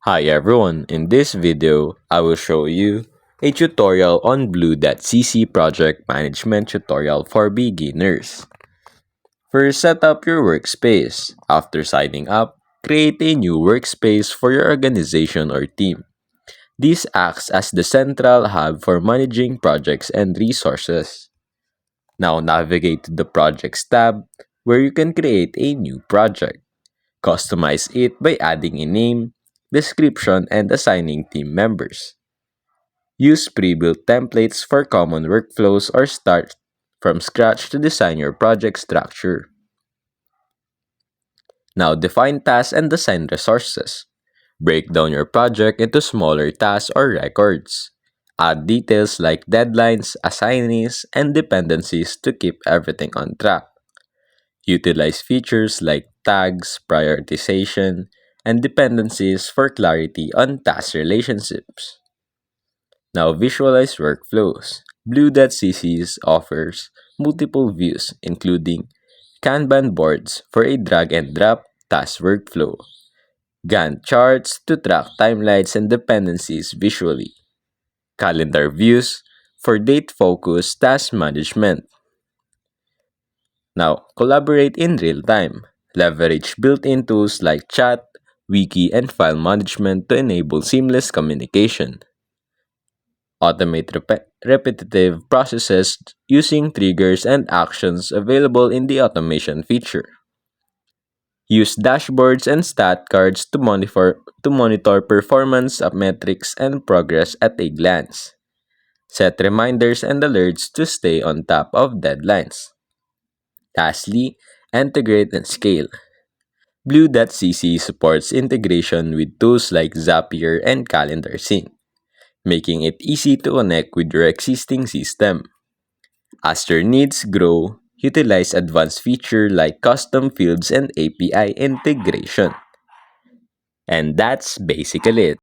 Hi everyone, in this video, I will show you a tutorial on Blue.cc project management tutorial for beginners. First, set up your workspace. After signing up, create a new workspace for your organization or team. This acts as the central hub for managing projects and resources. Now navigate to the Projects tab where you can create a new project. Customize it by adding a name, description, and assigning team members. Use pre-built templates for common workflows or start from scratch to design your project structure. Now define tasks and assign resources. Break down your project into smaller tasks or records. Add details like deadlines, assignees, and dependencies to keep everything on track. Utilize features like tags, prioritization, and dependencies for clarity on task relationships. Now visualize workflows. Blue.cc offers multiple views, including Kanban boards for a drag and drop task workflow, Gantt charts to track timelines and dependencies visually, calendar views for date-focused task management. Now, collaborate in real time. Leverage built-in tools like chat, wiki, and file management to enable seamless communication. Automate repetitive processes using triggers and actions available in the automation feature. Use dashboards and stat cards to monitor performance of metrics and progress at a glance. Set reminders and alerts to stay on top of deadlines. Lastly, integrate and scale. Blue.cc supports integration with tools like Zapier and Calendar Sync, making it easy to connect with your existing system. As your needs grow, utilize advanced features like custom fields and API integration. And that's basically it.